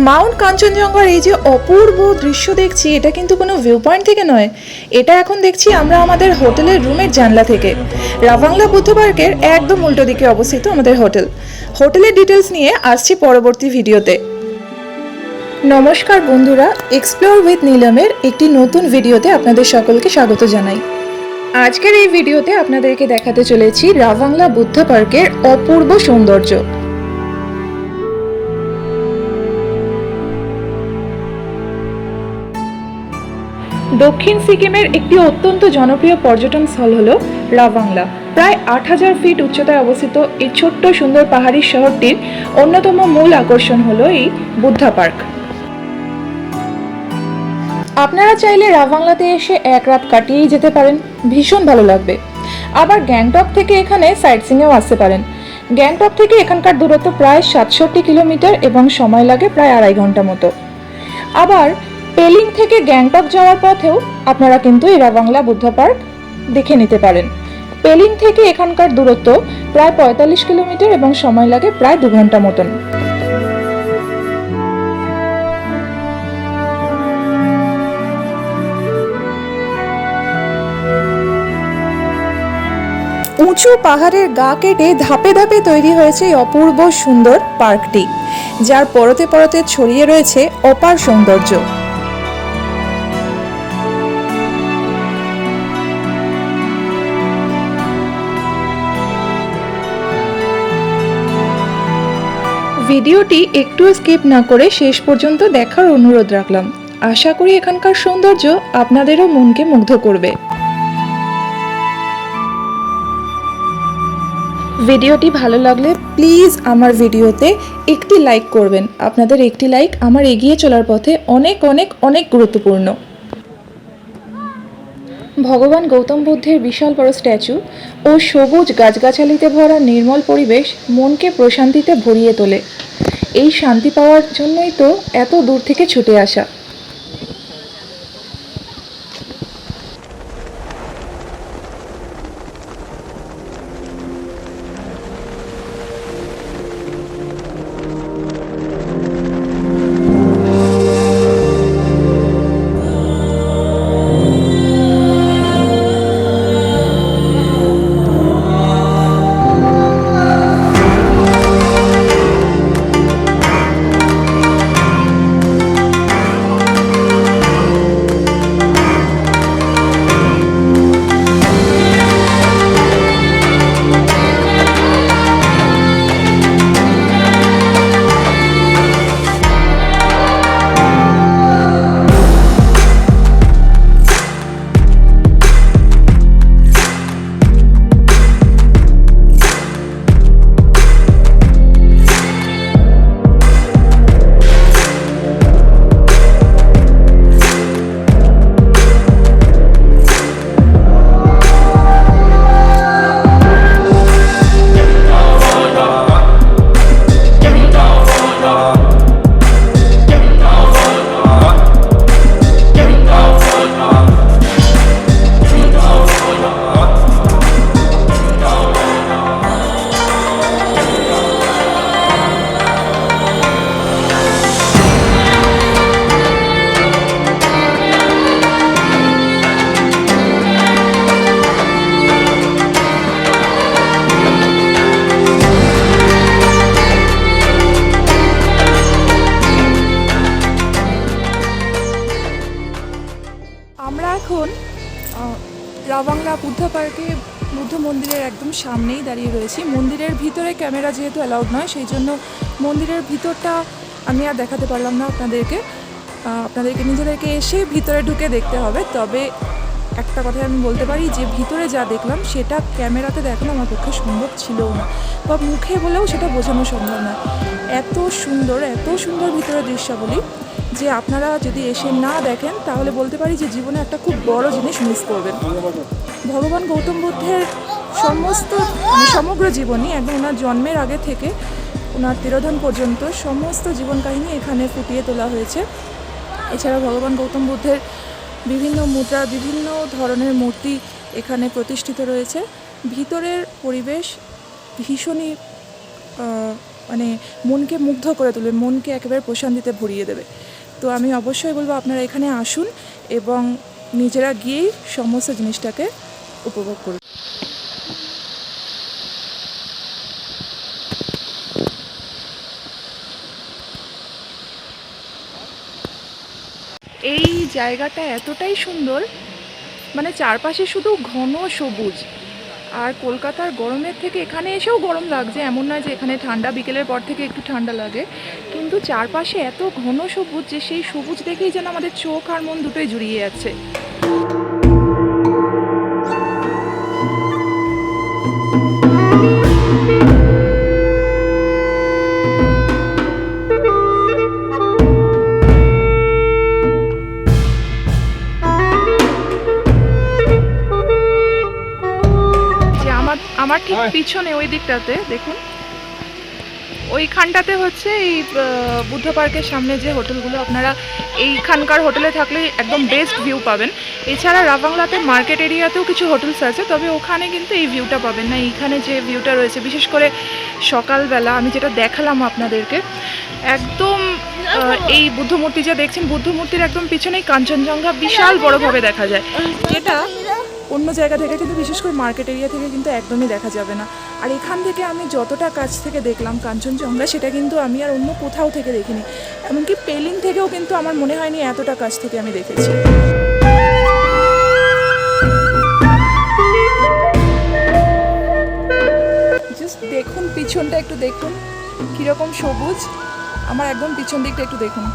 Mount কাঞ্চনজঙ্ঘার এই যে অপূর্ব দৃশ্য দেখছি, এটা কিন্তু কোনো ভিউ পয়েন্ট থেকে নয়, এটা এখন দেখছি আমরা আমাদের হোটেলের রুমের জানলা থেকে। রাভাংলা বুদ্ধ পার্কের একদম উল্টো দিকে অবস্থিত আমাদের হোটেলের ডিটেলস নিয়ে আসছি পরবর্তী ভিডিওতে। নমস্কার বন্ধুরা, এক্সপ্লোর উইথ নীলমের একটি নতুন ভিডিওতে আপনাদের সকলকে স্বাগত জানাই। আজকের এই ভিডিওতে আপনাদেরকে দেখাতে চলেছি রাভাংলা বুদ্ধ পার্কের অপূর্ব সৌন্দর্য। দক্ষিণ সিকিমের একটি অত্যন্ত জনপ্রিয় পর্যটন স্থল হলো রাভাংলা। প্রায় ৮,০০০ ফিট উচ্চতায় অবস্থিত এই ছোট্ট সুন্দর পাহাড়ি শহরটির অন্যতম মূল আকর্ষণ হলো এই বুদ্ধা পার্ক। আপনারা চাইলে রাভাংলাতে এসে এক রাত কাটিয়েই যেতে পারেন, ভীষণ ভালো লাগবে। আবার গ্যাংটক থেকে এখানে সাইট সিইংয়েও আসতে পারেন। গ্যাংটক থেকে এখানকার দূরত্ব প্রায় ৬৭ কিলোমিটার এবং সময় লাগে প্রায় ২.৫ ঘন্টা মতো। আবার পেলিং থেকে গ্যাংটক যাওয়ার পথেও আপনারা কিন্তু এই রাভাংলা বুদ্ধ পার্ক দেখে নিতে পারেন। পেলিং থেকে এখানকার দূরত্ব প্রায় ৪৫ কিলোমিটার এবং সময় লাগে প্রায় ২ ঘন্টা মতন। উঁচু পাহাড়ের গা কেটে ধাপে ধাপে তৈরি হয়েছে এই অপূর্ব সুন্দর পার্কটি, যার পরতে পরতে ছড়িয়ে রয়েছে অপার সৌন্দর্য। ভিডিওটি একটু স্কিপ না করে শেষ পর্যন্ত দেখার অনুরোধ রাখলাম। আশা করি এখানকার সৌন্দর্য আপনাদেরও মনকে মুগ্ধ করবে। ভিডিওটি ভালো লাগলে প্লিজ আমার ভিডিওতে একটি লাইক করবেন। আপনাদের একটি লাইক আমার এগিয়ে চলার পথে অনেক অনেক অনেক গুরুত্বপূর্ণ। ভগবান গৌতম বুদ্ধের বিশাল বড় স্ট্যাচু ও সবুজ গাছগাছালিতে ভরা নির্মল পরিবেশ মনকে প্রশান্তিতে ভরিয়ে তোলে। এই শান্তি পাওয়ার জন্যই তো এত দূর থেকে ছুটে আসা। আমরা এখন রাভাংলা বুদ্ধ পার্কে বুদ্ধ মন্দিরের একদম সামনেই দাঁড়িয়ে রয়েছি। মন্দিরের ভিতরে ক্যামেরা যেহেতু অ্যালাউড নয়, সেই জন্য মন্দিরের ভিতরটা আমি আর দেখাতে পারলাম না আপনাদেরকে নিজেদেরকে এসে ভিতরে ঢুকে দেখতে হবে। তবে একটা কথা আমি বলতে পারি যে ভিতরে যা দেখলাম সেটা ক্যামেরাতে দেখানো আমার পক্ষে সম্ভব ছিলও না, বা মুখে বলেও সেটা বোঝানো সম্ভব না। এত সুন্দর ভিতরের দৃশ্যাবলী যে আপনারা যদি এসে না দেখেন তাহলে বলতে পারি যে জীবনে একটা খুব বড় জিনিস মিস করবেন। ভগবান গৌতম বুদ্ধের সমগ্র জীবনী, একদম ওনার জন্মের আগে থেকে ওনার তিরোধান পর্যন্ত সমস্ত জীবন কাহিনী এখানে ফুটিয়ে তোলা হয়েছে। এছাড়া ভগবান গৌতম বুদ্ধের বিভিন্ন মুদ্রা, বিভিন্ন ধরনের মূর্তি এখানে প্রতিষ্ঠিত রয়েছে। ভিতরের পরিবেশ ভীষণই মানে মনকে মুগ্ধ করে তুলবে, মনকে একেবারে প্রশান্তিতে ভরিয়ে দেবে। তো আমি অবশ্যই বলবো আপনারা এখানে আসুন এবং নিজেরা গিয়েই সমস্ত জিনিসটাকে উপভোগ করুন। এই জায়গাটা এতটাই সুন্দর, মানে চারপাশে শুধু ঘন সবুজ। আর কলকাতার গরমের থেকে এখানে এসেও গরম লাগছে, এমন নয় যে এখানে ঠান্ডা, বিকেলের পর থেকে একটু ঠান্ডা লাগে, কিন্তু চারপাশে এত ঘন সবুজ যে সেই সবুজ দেখেই যেন আমাদের চোখ আর মন দুটোই জুড়িয়ে যাচ্ছে। আমার ঠিক পিছনে ওই দিকটাতে দেখুন, ওইখানটাতে হচ্ছে এই বুদ্ধ পার্কের সামনে যে হোটেলগুলো, আপনারা এইখানকার হোটেলে থাকলে একদম বেস্ট ভিউ পাবেন। এছাড়া রাবাংলাতে মার্কেট এরিয়াতেও কিছু হোটেলস আছে, তবে ওখানে কিন্তু এই ভিউটা পাবেন না। এইখানে যে ভিউটা রয়েছে, বিশেষ করে সকালবেলা আমি যেটা দেখালাম আপনাদেরকে, একদম এই বুদ্ধ মূর্তি যা দেখছেন, বুদ্ধ মূর্তির একদম পিছনেই কাঞ্চনজঙ্ঘা বিশাল বড়ভাবে দেখা যায়, যেটা অন্য জায়গা থেকে কিন্তু, বিশেষ করে মার্কেট এরিয়া থেকে কিন্তু একদমই দেখা যাবে না। আর এখান থেকে আমি যতটা কাছ থেকে দেখলাম কাঞ্চনজঙ্ঘা, সেটা কিন্তু আমি আর অন্য কোথাও থেকে দেখিনি। এমনকি পেলিং থেকেও কিন্তু আমার মনে হয়নি এতটা কাছ থেকে আমি দেখেছি। জাস্ট দেখুন পিছনটা, একটু দেখুন কীরকম সবুজ। আমার একদম পিছন দিকটা একটু দেখুন।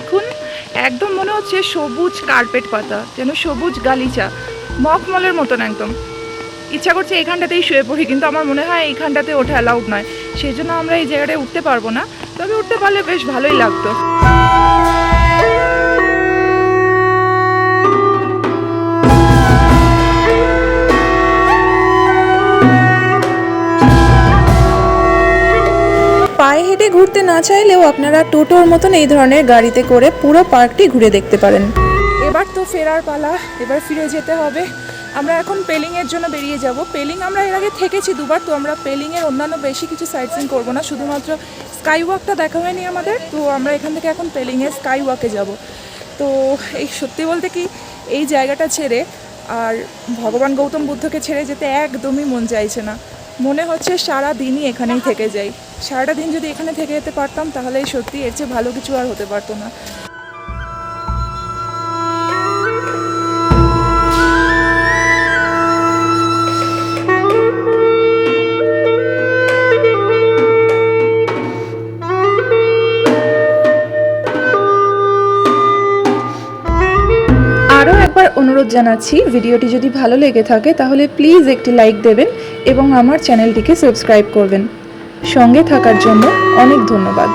দেখুন, একদম মনে হচ্ছে সবুজ কার্পেট পাতা, যেন সবুজ গালিচা, মখমলের মতন একদম। ইচ্ছা করছে এইখানটাতেই শুয়ে পড়ি, কিন্তু আমার মনে হয় এইখানটাতে ওঠা অ্যালাউড নয়, সেই জন্য আমরা এই জায়গাটায় উঠতে পারবো না। তবে উঠতে পারলে বেশ ভালোই লাগতো। পায়ে হেঁটে ঘুরতে না চাইলেও আপনারা টোটোর মতন এই ধরনের গাড়িতে করে পুরো পার্কটি ঘুরে দেখতে পারেন। এবার তো ফেরার পালা, এবার ফিরে যেতে হবে। আমরা এখন পেলিংয়ের জন্য বেরিয়ে যাব। পেলিং আমরা এর আগে থেকেছি দুবার, তো আমরা পেলিংয়ের অন্যান্য বেশি কিছু সাইট সিইং করবো না, শুধুমাত্র স্কাই ওয়াকটা দেখা হয়নি আমাদের। তো আমরা এখান থেকে এখন পেলিংয়ের স্কাই ওয়াকে যাব। তো এই সত্যি বলতে কি, এই জায়গাটা ছেড়ে আর ভগবান গৌতম বুদ্ধকে ছেড়ে যেতে একদমই মন চাইছে না। মনে হচ্ছে সারা দিনই এখানেই থেকে যাই। সারাটা দিন যদি এখানে থেকে যেতে পারতাম, তাহলে সত্যি এর চেয়ে ভালো কিছু আর হতে পারতো না। আরও একবার অনুরোধ জানাচ্ছি, ভিডিওটি যদি ভালো লেগে থাকে তাহলে প্লিজ একটি লাইক দেবেন এবং আমার চ্যানেলটিকে সাবস্ক্রাইব করবেন। সঙ্গে থাকার জন্য অনেক ধন্যবাদ।